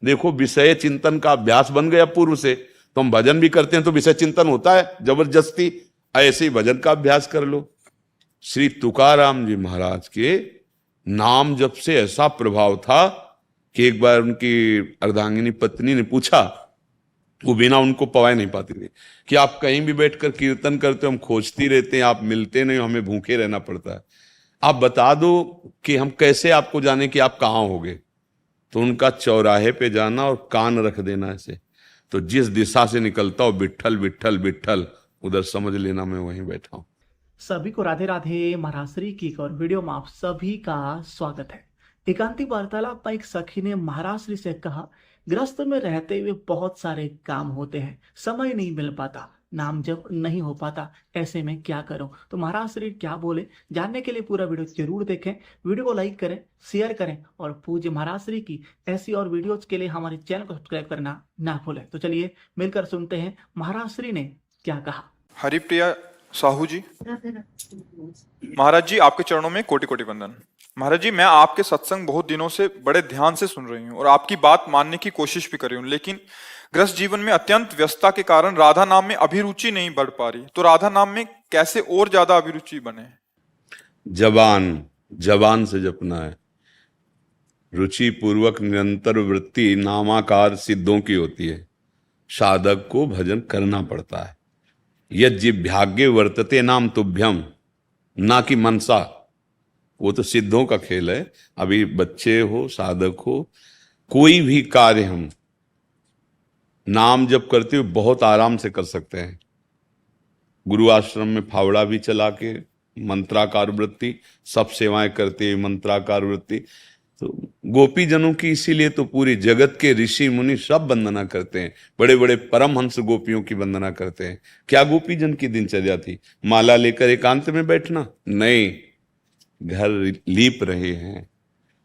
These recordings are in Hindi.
देखो विषय चिंतन का अभ्यास बन गया पूर्व से, तो हम भजन भी करते हैं तो विषय चिंतन होता है जबरदस्ती, ऐसे ही भजन का अभ्यास कर लो। श्री तुकाराम जी महाराज के नाम जप से ऐसा प्रभाव था कि एक बार उनकी अर्धांगिनी पत्नी ने पूछा, वो बिना उनको पवाए नहीं पाती थी, कि आप कहीं भी बैठकर कीर्तन करते हो, हम खोजती रहते हैं, आप मिलते नहीं, हमें भूखे रहना पड़ता है, आप बता दो कि हम कैसे आपको जाने कि आप कहाँ होगे। तो उनका चौराहे पे जाना और कान रख देना ऐसे, तो जिस दिशा से निकलता हो विट्ठल विट्ठल विट्ठल, उधर समझ लेना मैं वहीं बैठा हूं। सभी को राधे राधे। महाराज श्री की एक और वीडियो में आप सभी का स्वागत है। एकांतिक वार्तालाप में एक सखी ने महाराज श्री से कहा, ग्रस्त में रहते हुए बहुत सारे काम होते हैं, समय नहीं मिल पाता, नाम जप नहीं हो पाता, ऐसे में क्या करूं। तो महाराज श्री क्या बोले, जानने के लिए पूरा वीडियो जरूर देखें। वीडियो को लाइक करें, शेयर करें और पूज्य महाराज श्री की ऐसी और वीडियोज के लिए हमारे चैनल को सब्सक्राइब करना ना भूलें। तो चलिए मिलकर सुनते हैं महाराज श्री ने क्या कहा। हरिप्रिया साहू जी, महाराज जी आपके चरणों में कोटि कोटि वंदन। महाराज जी, मैं आपके सत्संग बहुत दिनों से बड़े ध्यान से सुन रही हूँ और आपकी बात मानने की कोशिश भी कर रही हूँ, लेकिन गृहस्थ जीवन में अत्यंत व्यस्तता के कारण राधा नाम में अभिरुचि नहीं बढ़ पा रही। तो राधा नाम में कैसे और ज्यादा अभिरुचि बने? जबान से जपना है, रुचि पूर्वक निरंतर वृत्ति नामाकार सिद्धों की होती है। साधक को भजन करना पड़ता है। यज्जिभ्याग्ये वर्तते नाम तुभ्यम, ना कि मनसा, वो तो सिद्धों का खेल है। अभी बच्चे हो, साधक हो, कोई भी कार्य हम नाम जप करते हुए बहुत आराम से कर सकते हैं। गुरु आश्रम में फावड़ा भी चला के मंत्राकार वृत्ति, सब सेवाएं करते हुए मंत्राकार वृत्ति। तो गोपी जनों की इसीलिए तो पूरी जगत के ऋषि मुनि सब वंदना करते हैं, बड़े बड़े परमहंस गोपियों की वंदना करते हैं। क्या गोपी जन की दिनचर्या थी? माला लेकर एकांत में बैठना? नहीं, घर लीप रहे हैं,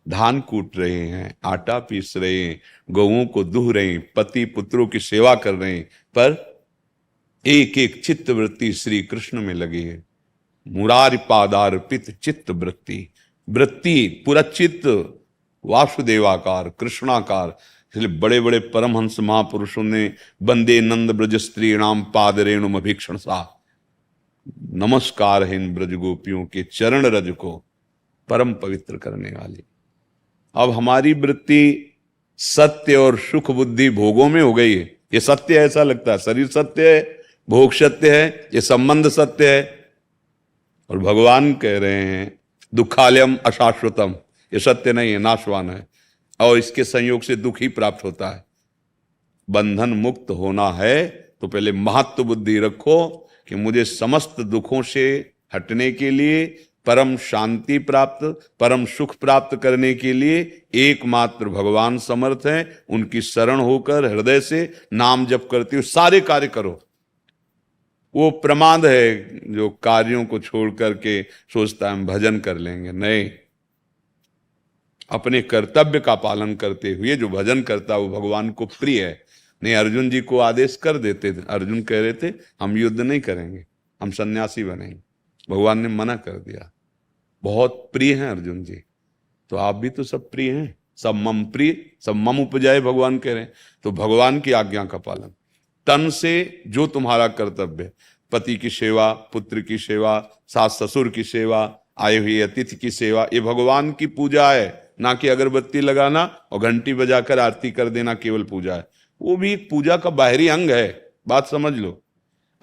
धान कूट रहे हैं, आटा पीस रहे हैं, गौओं को दुह रहे हैं, पति पुत्रों की सेवा कर रहे हैं, पर एक एक चित्त वृत्ति श्री कृष्ण में लगी है। मुरारि पादार्पित चित्त वृत्ति, वृत्ति पूरा चित्त वासुदेवाकार कृष्णाकार। इसलिए बड़े बड़े परमहंस महापुरुषों ने वंदे नंद ब्रज स्त्रीणाम पाद रेणुम अभीक्षण सा, नमस्कार है इन ब्रज गोपियों के चरण रज को परम पवित्र करने वाली। अब हमारी वृत्ति सत्य और सुख बुद्धि भोगों में हो गई है। ये सत्य ऐसा लगता है, शरीर सत्य है, भोग सत्य है, ये संबंध सत्य है। और भगवान कह रहे हैं दुखालयम अशाश्वतम, ये सत्य नहीं है, नाशवान है, और इसके संयोग से दुख ही प्राप्त होता है। बंधन मुक्त होना है तो पहले महत्व बुद्धि रखो कि मुझे समस्त दुखों से हटने के लिए, परम शांति प्राप्त, परम सुख प्राप्त करने के लिए एकमात्र भगवान समर्थ हैं। उनकी शरण होकर हृदय से नाम जप करते हुए सारे कार्य करो। वो प्रमाद है जो कार्यों को छोड़ करके सोचता है हम भजन कर लेंगे। नहीं, अपने कर्तव्य का पालन करते हुए जो भजन करता है वो भगवान को प्रिय है। नहीं, अर्जुन जी को आदेश कर देते थे, अर्जुन कह रहे थे हम युद्ध नहीं करेंगे, हम सन्यासी बनेंगे, भगवान ने मना कर दिया। बहुत प्रिय हैं अर्जुन जी, तो आप भी तो सब प्रिय हैं, सब मम प्रिय, सब मम उपजाए भगवान कह रहे हैं। तो भगवान की आज्ञा का पालन, तन से जो तुम्हारा कर्तव्य, पति की सेवा, पुत्र की सेवा, सास ससुर की सेवा, आए हुए अतिथि की सेवा, ये भगवान की पूजा है, ना कि अगरबत्ती लगाना और घंटी बजाकर आरती कर देना केवल पूजा है। वो भी एक पूजा का बाहरी अंग है, बात समझ लो।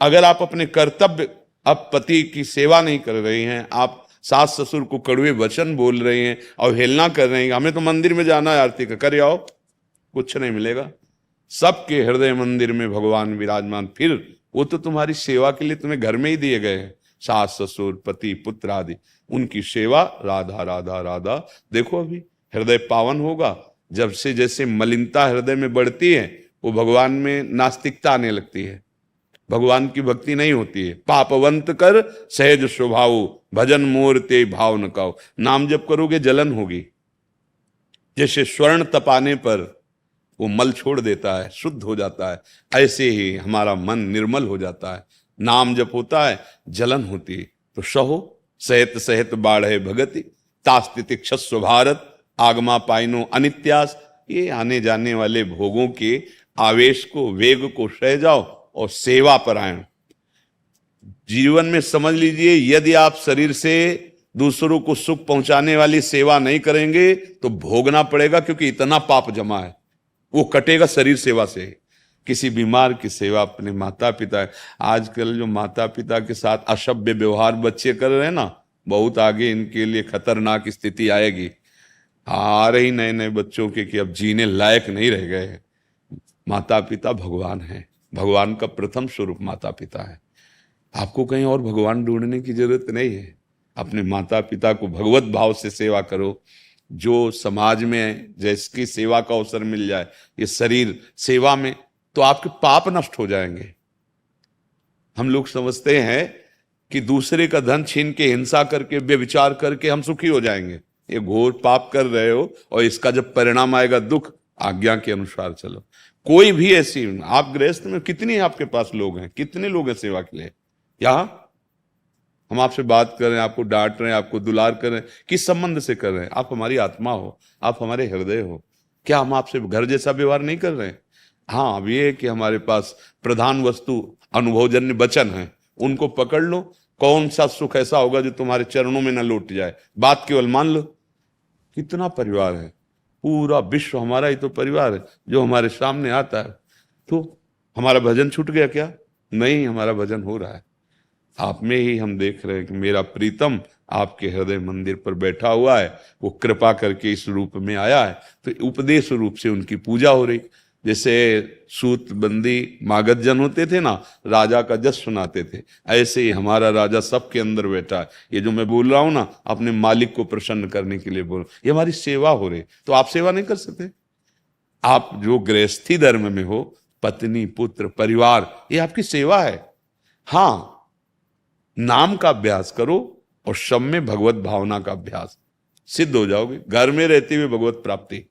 अगर आप अपने कर्तव्य, अब पति की सेवा नहीं कर रहे हैं, आप सास ससुर को कड़वे वचन बोल रहे हैं, अवहेलना कर रहे हैं, हमें तो मंदिर में जाना है आरती का, कर आओ, कुछ नहीं मिलेगा। सबके हृदय मंदिर में भगवान विराजमान, फिर वो तो तुम्हारी सेवा के लिए तुम्हें घर में ही दिए गए हैं, सास ससुर पति पुत्र आदि, उनकी सेवा। राधा राधा राधा। देखो अभी हृदय पावन होगा जब से, जैसे मलिनता हृदय में बढ़ती है वो भगवान में नास्तिकता आने लगती है, भगवान की भक्ति नहीं होती है। पापवंत कर सहज स्वभाव, भजन मोर ते भाव न काओ। नाम जप करोगे जलन होगी, जैसे स्वर्ण तपाने पर वो मल छोड़ देता है, शुद्ध हो जाता है, ऐसे ही हमारा मन निर्मल हो जाता है। नाम जप होता है, जलन होती है। तो सहो सहित सहित बाढ़े भगति, तास्तितिक्षस्व भारत, आगमा पाइनो अनित्यास, ये आने जाने वाले भोगों के आवेश को, वेग को सह जाओ और सेवा परायण। जीवन में समझ लीजिए, यदि आप शरीर से दूसरों को सुख पहुंचाने वाली सेवा नहीं करेंगे तो भोगना पड़ेगा, क्योंकि इतना पाप जमा है। वो कटेगा शरीर सेवा से। किसी बीमार की सेवा, अपने माता पिता, आजकल जो माता पिता के साथ असभ्य व्यवहार बच्चे कर रहे हैं ना, बहुत आगे इनके लिए खतरनाक स्थिति आएगी। आ रही नए नए बच्चों के कि अब जीने लायक नहीं रह गए। माता पिता भगवान है, भगवान का प्रथम स्वरूप माता पिता है। आपको कहीं और भगवान ढूंढने की जरूरत नहीं है। अपने माता पिता को भगवत भाव से सेवा करो। जो समाज में जिसकी सेवा का अवसर मिल जाए, ये शरीर सेवा में, तो आपके पाप नष्ट हो जाएंगे। हम लोग समझते हैं कि दूसरे का धन छीन के, हिंसा करके, व्यभिचार करके हम सुखी हो जाएंगे। ये घोर पाप कर रहे हो, और इसका जब परिणाम आएगा दुख। आज्ञा के अनुसार चलो। कोई भी ऐसी, आप गृहस्थ में कितने आपके पास लोग हैं, कितने लोग हैं सेवा के लिए? यहां हम आपसे बात कर रहे हैं, आपको डांट रहे हैं, आपको दुलार कर रहे हैं, किस संबंध से कर रहे हैं? आप हमारी आत्मा हो, आप हमारे हृदय हो। क्या हम आपसे घर जैसा व्यवहार नहीं कर रहे हैं? हाँ, अब ये है कि हमारे पास प्रधान वस्तु अनुभवजन्य वचन है, उनको पकड़ लो। कौन सा सुख ऐसा होगा जो तुम्हारे चरणों में न लौट जाए? बात केवल मान लो। कितना परिवार है, पूरा विश्व हमारा ही तो परिवार है जो हमारे सामने आता है। तो हमारा भजन छूट गया क्या? नहीं, हमारा भजन हो रहा है। आप में ही हम देख रहे हैं कि मेरा प्रीतम आपके हृदय मंदिर पर बैठा हुआ है। वो कृपा करके इस रूप में आया है, तो उपदेश रूप से उनकी पूजा हो रही। जैसे सूत बंदी मागध जन होते थे ना, राजा का जस सुनाते थे, ऐसे ही हमारा राजा सबके अंदर बैठा है। ये जो मैं बोल रहा हूं ना, अपने मालिक को प्रसन्न करने के लिए बोल, ये हमारी सेवा हो रही। तो आप सेवा नहीं कर सकते? आप जो गृहस्थी धर्म में हो, पत्नी, पुत्र, परिवार, ये आपकी सेवा है। हाँ, नाम का अभ्यास करो और सब में भगवत भावना का अभ्यास, सिद्ध हो जाओगे। घर में रहते हुए भगवत प्राप्ति।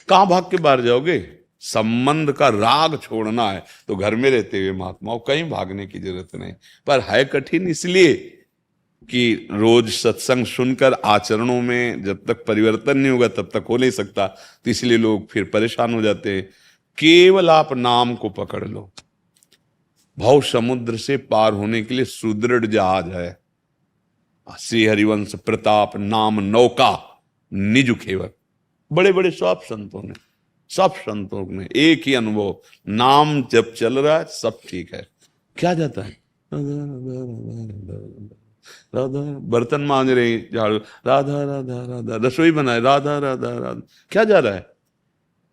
कहां भाग के बाहर जाओगे? संबंध का राग छोड़ना है तो घर में रहते हुए महात्माओं, कहीं भागने की जरूरत नहीं। पर है कठिन इसलिए कि रोज सत्संग सुनकर आचरणों में जब तक परिवर्तन नहीं होगा तब तक हो नहीं सकता। तो इसलिए लोग फिर परेशान हो जाते हैं। केवल आप नाम को पकड़ लो। भव समुद्र से पार होने के लिए सुदृढ़ जहाज है। श्री हरिवंश प्रताप नाम नौका निज खेवर। बड़े बड़े सब संतों ने एक ही अनुभव, नाम जब चल रहा है सब ठीक है। क्या जाता है? राधा, बर्तन मांज रहे, झाड़ू, राधा राधा राधा, रसोई बनाए, राधा राधा राधा, क्या जा रहा है?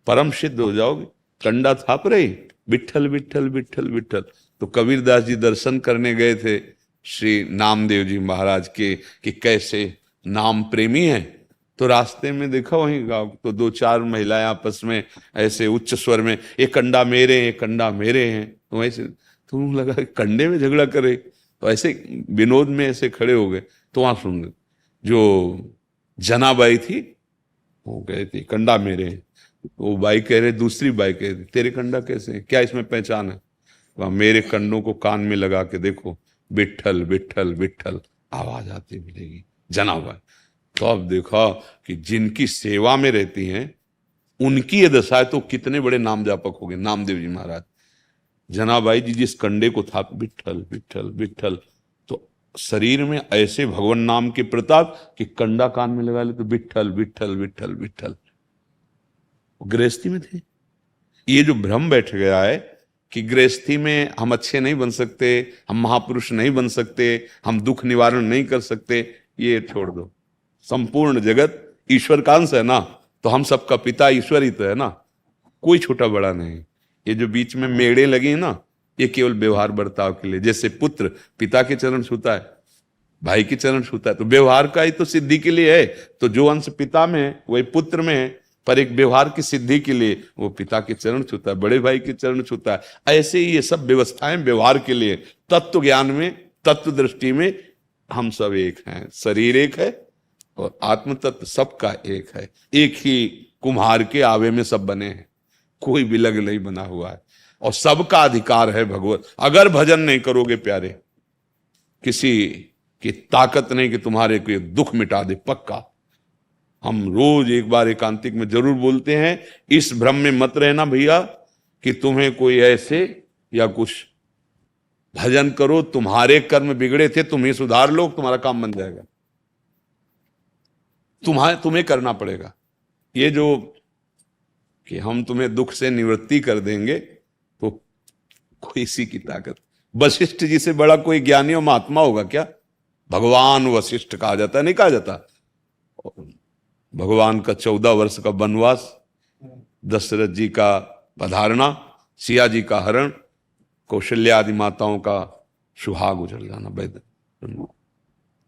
परम सिद्ध हो जाओगे। कंडा थाप रही, विठल विठल विठल विठल। तो कबीरदास जी दर्शन करने गए थे श्री नामदेव जी महाराज के कि कैसे नाम प्रेमी हैं। तो रास्ते में देखा वहीं गाँव तो दो चार महिलाएं आपस में ऐसे उच्च स्वर में, ये कंडा मेरे हैं, कंडा मेरे हैं। तो ऐसे तुम लगा कंडे में झगड़ा करे, तो ऐसे विनोद में ऐसे खड़े हो गए। तो वहां सुन गए, जो जनाबाई थी वो कह थी कंडा मेरे हैं। वो बाई कह रहे, दूसरी बाई कह रही तेरे कंडा कैसे हैं? क्या इसमें पहचान है? वहां मेरे कंडों को कान में लगा के देखो, विठल विठल विठल आवाज आती मिलेगी जनाबाई। तो अब देखा कि जिनकी सेवा में रहती हैं उनकी ये दशा है, तो कितने बड़े नाम जापक हो गए नामदेव जी महाराज। जनाबाई जी जिस कंडे को था, विठल विठल विठल, तो शरीर में ऐसे भगवान नाम के प्रताप कि कंडा कान में लगा ले तो विठल विठल विठल विठल। गृहस्थी में थे। ये जो भ्रम बैठ गया है कि गृहस्थी में हम अच्छे नहीं बन सकते, हम महापुरुष नहीं बन सकते, हम दुख निवारण नहीं कर सकते, ये छोड़ दो। संपूर्ण जगत ईश्वर का अंश है ना, तो हम सबका पिता ईश्वर ही तो है ना, कोई छोटा बड़ा नहीं। ये जो बीच में मेड़े लगे ना, ये केवल व्यवहार बर्ताव के लिए। जैसे पुत्र पिता के चरण छूता है, भाई के चरण छूता है, तो व्यवहार का ही तो सिद्धि के लिए है। तो जो अंश पिता में है वही पुत्र में है, पर एक व्यवहार की सिद्धि के लिए वो पिता के चरण छूता है, बड़े भाई के चरण छूता है। ऐसे ही ये सब व्यवस्थाएं व्यवहार के लिए। तत्व ज्ञान में, तत्व दृष्टि में हम सब एक हैं। शरीर एक है और आत्म तत्व सबका एक है। एक ही कुम्हार के आवे में सब बने हैं, कोई विलग नहीं बना हुआ है, और सबका अधिकार है भगवत। अगर भजन नहीं करोगे प्यारे, किसी की ताकत नहीं कि तुम्हारे को दुख मिटा दे, पक्का। हम रोज एक बार एकांतिक में जरूर बोलते हैं, इस भ्रम में मत रहना भैया कि तुम्हें कोई ऐसे या कुछ। भजन करो, तुम्हारे कर्म बिगड़े थे, तुम्हें सुधार लो, तुम्हारा काम बन जाएगा। तुम्हें करना पड़ेगा। ये जो कि हम तुम्हें दुख से निवृत्ति कर देंगे, तो कोई इसी की ताकत। वशिष्ठ जी से बड़ा कोई ज्ञानी और महात्मा होगा क्या? भगवान वशिष्ठ कहा जाता है, नहीं कहा जाता? भगवान का 14 वर्ष का वनवास, दशरथ जी का पधारना, सिया जी का हरण, कौशल्या आदि माताओं का सुहाग उजड़ जाना,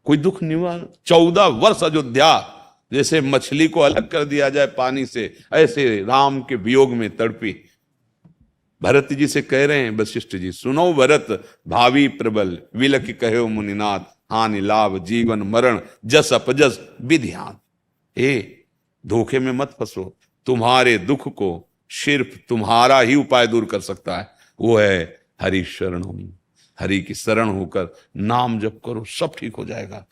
कोई दुख नहीं हुआ। 14 वर्ष अयोध्या, जैसे मछली को अलग कर दिया जाए पानी से, ऐसे राम के वियोग में तड़पी। भरत जी से कह रहे हैं वशिष्ठ जी, सुनो भरत भावी प्रबल, विलक कहो मुनिनाथ, हानि लाभ जीवन मरण, जस अपजस विध्यान। धोखे में मत फंसो, तुम्हारे दुख को सिर्फ तुम्हारा ही उपाय दूर कर सकता है, वो है हरि शरणम। हरि की शरण होकर नाम जप करो, सब ठीक हो जाएगा।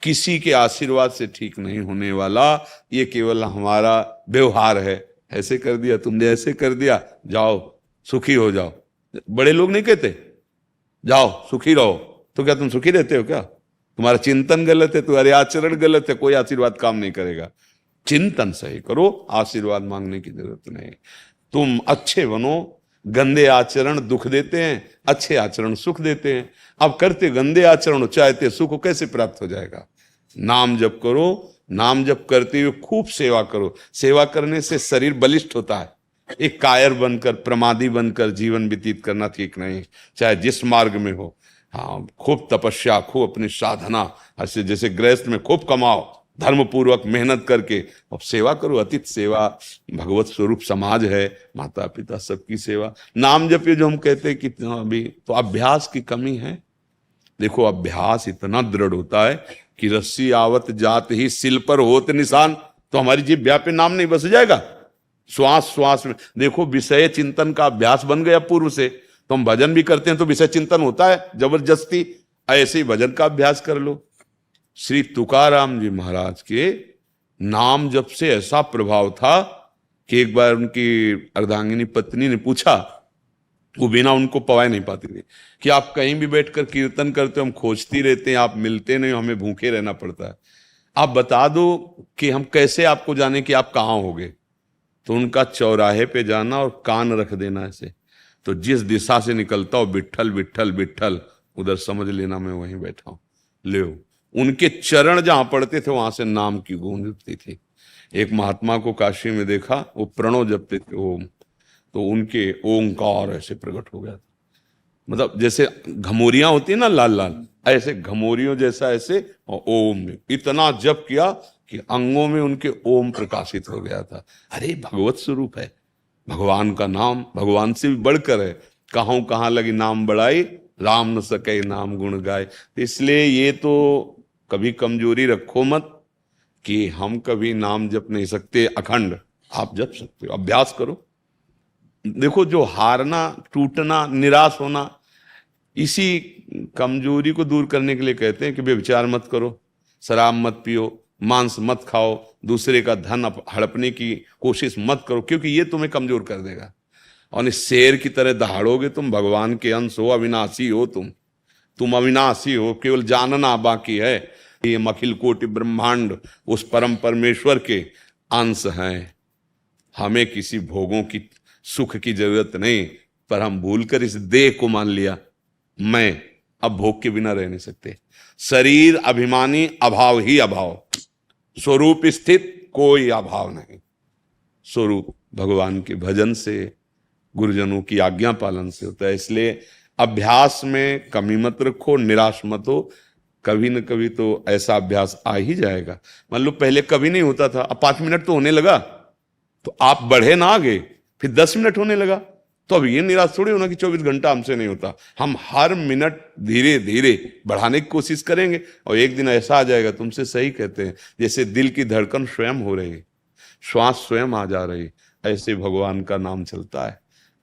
किसी के आशीर्वाद से ठीक नहीं होने वाला, ये केवल हमारा व्यवहार है। ऐसे कर दिया तुमने, ऐसे कर दिया, जाओ सुखी हो जाओ। बड़े लोग नहीं कहते जाओ सुखी रहो, तो क्या तुम सुखी रहते हो क्या? तुम्हारा चिंतन गलत है, तुम्हारे आचरण गलत है, कोई आशीर्वाद काम नहीं करेगा। चिंतन सही करो, आशीर्वाद मांगने की जरूरत नहीं। तुम अच्छे बनो, गंदे आचरण दुख देते हैं, अच्छे आचरण सुख देते हैं। अब करते गंदे आचरण, चाहते सुख कैसे प्राप्त हो जाएगा? नाम जप करो, नाम जप करते हुए खूब सेवा करो। सेवा करने से शरीर बलिष्ठ होता है। एक कायर बनकर, प्रमादी बनकर जीवन व्यतीत करना ठीक नहीं, चाहे जिस मार्ग में हो। हाँ, खूब तपस्या, खूब अपनी साधना, ऐसे जैसे गृहस्थ में खूब कमाओ, धर्म पूर्वक मेहनत करके अब सेवा करो। अतिथि सेवा भगवत स्वरूप समाज है, माता पिता सबकी सेवा। नाम जप जो हम कहते हैं कि अभी तो अभ्यास की कमी है। देखो अभ्यास इतना दृढ़ होता है कि रस्सी आवत जात ही सिल पर होत निशान, तो हमारी जिह्वा पे नाम नहीं बस जाएगा। श्वास श्वास में देखो, विषय चिंतन का अभ्यास बन गया पूर्व से, तो हम भजन भी करते हैं तो विषय चिंतन होता है जबरदस्ती। ऐसे ही भजन का अभ्यास कर लो। श्री तुकाराम जी महाराज के नाम जप से ऐसा प्रभाव था कि एक बार उनकी अर्धांगिनी पत्नी ने पूछा, वो बिना उनको पवाए नहीं पाती थी, कि आप कहीं भी बैठकर कीर्तन करते हो, हम खोजती रहते हैं, आप मिलते नहीं, हमें भूखे रहना पड़ता है, आप बता दो कि हम कैसे आपको जाने कि आप कहाँ होगे। तो उनका चौराहे पे जाना और कान रख देना ऐसे, तो जिस दिशा से निकलता हो विट्ठल विट्ठल विट्ठल, उधर समझ लेना मैं वहीं बैठा हूं। ले उनके चरण जहां पड़ते थे वहां से नाम की गूंज उठती थी। एक महात्मा को काशी में देखा, वो प्रणव जपते थे ओम, तो उनके ओंकार ऐसे प्रकट हो गया था। मतलब जैसे घमोरियां होती है ना लाल लाल, ऐसे घमोरियों जैसा ऐसे, और ओम इतना जप किया कि अंगों में उनके ओम प्रकाशित हो गया था। अरे भगवत स्वरूप है, भगवान का नाम भगवान से भी बढ़कर है। कहाँ लगी नाम बढ़ाई, राम न सके नाम गुण गाए। इसलिए ये तो कभी कमजोरी रखो मत कि हम कभी नाम जप नहीं सकते अखंड, आप जप सकते हो, अभ्यास करो। देखो जो हारना, टूटना, निराश होना, इसी कमजोरी को दूर करने के लिए कहते हैं कि व्यभिचार मत करो, शराब मत पियो, मांस मत खाओ, दूसरे का धन हड़पने की कोशिश मत करो, क्योंकि ये तुम्हें कमजोर कर देगा। और इस शेर की तरह दहाड़ोगे तुम, भगवान के अंश हो, अविनाशी हो तुम अविनाशी हो, केवल जानना बाकी है। ये अखिल कोटि ब्रह्मांड उस परम परमेश्वर के अंश हैं। हमें किसी भोगों की, सुख की जरूरत नहीं, पर हम भूलकर इस देह को मान लिया, मैं अब भोग के बिना रह नहीं सकते। शरीर अभिमानी, अभाव ही अभाव, स्वरूप स्थित कोई अभाव नहीं। स्वरूप भगवान के भजन से, गुरुजनों की आज्ञा पालन से होता है। इसलिए अभ्यास में कमी मत रखो, निराश मत हो। कभी न कभी तो ऐसा अभ्यास आ ही जाएगा। मान लो पहले कभी नहीं होता था, अब 5 मिनट तो होने लगा, तो आप बढ़े ना आगे, फिर 10 मिनट होने लगा, तो अब ये निराश थोड़ी होना कि 24 घंटा हमसे नहीं होता। हम हर मिनट धीरे धीरे बढ़ाने की कोशिश करेंगे, और एक दिन ऐसा आ जाएगा, तुमसे सही कहते हैं, जैसे दिल की धड़कन स्वयं हो रही, श्वास स्वयं आ जा रही, ऐसे भगवान का नाम चलता है।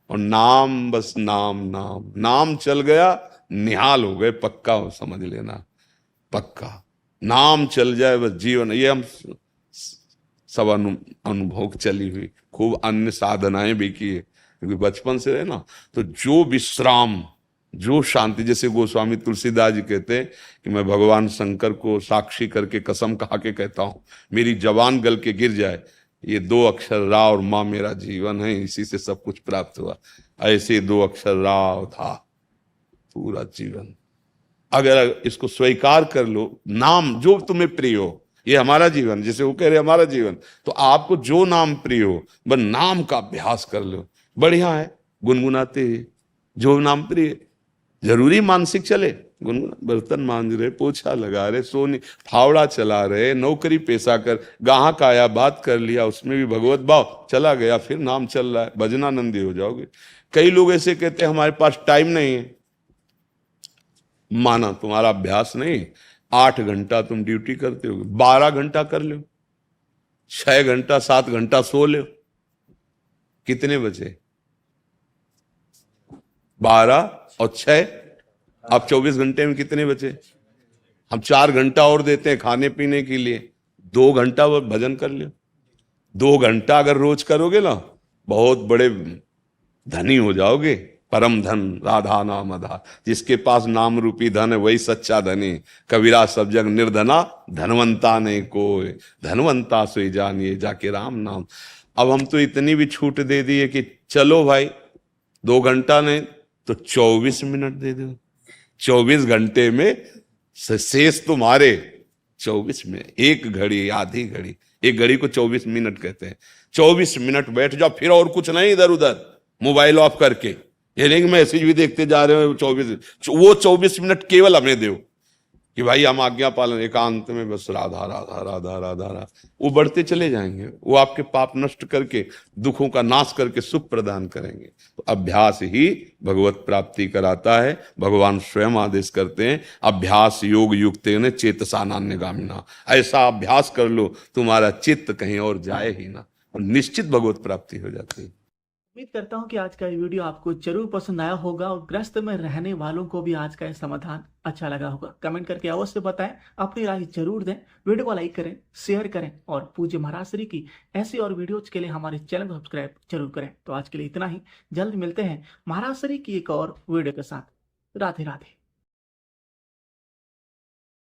और नाम, बस नाम नाम नाम चल गया, निहाल हो गए, पक्का हो, समझ लेना, पक्का नाम चल जाए बस जीवन। ये हम सब अनुभव चली हुई, खूब अन्य साधनाएं भी की है, क्योंकि बचपन से रहे ना। तो जो विश्राम, जो शांति, जैसे गोस्वामी तुलसीदास जी कहते हैं कि मैं भगवान शंकर को साक्षी करके कसम खा के कहता हूं, मेरी जबान गल के गिर जाए, ये 2 अक्षर रा और माँ मेरा जीवन है, इसी से सब कुछ प्राप्त हुआ। ऐसे 2 अक्षर रा था पूरा जीवन। अगर इसको स्वीकार कर लो, नाम जो तुम्हें प्रिय हो, ये हमारा जीवन, जैसे वो कह रहे हमारा जीवन, तो आपको जो नाम प्रिय हो बस नाम का अभ्यास कर लो, बढ़िया है। गुनगुनाते जो नाम प्रिय, जरूरी मानसिक चले, गुनगुना, बर्तन मांज रहे, पोछा लगा रहे, सोनी फावड़ा चला रहे, नौकरी पेशा कर, गाहक आया बात कर लिया, उसमें भी भगवत भाव चला गया, फिर नाम चल रहा है, भजनानंदी हो जाओगे। कई लोग ऐसे कहते हैं हमारे पास टाइम नहीं है। माना तुम्हारा अभ्यास नहीं, 8 घंटा तुम ड्यूटी करते हो, 12 घंटा कर लो, 6 घंटा 7 घंटा सो लो, कितने बचे? 12 और 6, अब 24 घंटे में कितने बचे? हम 4 घंटा और देते हैं खाने पीने के लिए, 2 घंटा वो भजन कर लो। 2 घंटा अगर रोज करोगे ना, बहुत बड़े धनी हो जाओगे। परम धन राधा नाम आधार, जिसके पास नाम रूपी धन है वही सच्चा धनी। कबीरा सब जग निर्धना, धनवंता नहीं कोई, धनवंता सोई जानिए जाके राम नाम। अब हम तो इतनी भी छूट दे दिए कि चलो भाई 2 घंटा नहीं तो 24 मिनट दे दो, 24 घंटे में शेष तुम्हारे 24 में, 1 घड़ी आधी घड़ी, 1 घड़ी को 24 मिनट कहते हैं। 24 मिनट बैठ जाओ, फिर और कुछ नहीं, इधर उधर मोबाइल ऑफ करके, ये नहीं कि मैसेज भी देखते जा रहे हो 24 मिनट केवल हमें दो कि भाई हम आज्ञा पालन, एकांत में बस राधा राधा राधा राधा राधा। वो बढ़ते चले जाएंगे, वो आपके पाप नष्ट करके, दुखों का नाश करके सुख प्रदान करेंगे। तो अभ्यास ही भगवत प्राप्ति कराता है। भगवान स्वयं आदेश करते हैं, अभ्यास योग युक्तेन चेतसा नान्यगामिना। ऐसा अभ्यास कर लो तुम्हारा चित्त कहीं और जाए ही ना, और निश्चित भगवत प्राप्ति हो जाती है। उम्मीद करता हूं कि आज का ये वीडियो आपको जरूर पसंद आया होगा और ग्रस्त में रहने वालों को भी आज का ये समाधान अच्छा लगा होगा। कमेंट करके अवश्य बताएं, अपनी राय जरूर दें, वीडियो को लाइक करें, शेयर करें और पूज्य महाराज श्री की ऐसी और वीडियोज के लिए हमारे चैनल को सब्सक्राइब जरूर करें। तो आज के लिए इतना ही, जल्द मिलते हैं महाराज श्री की एक और वीडियो के साथ। राधे राधे।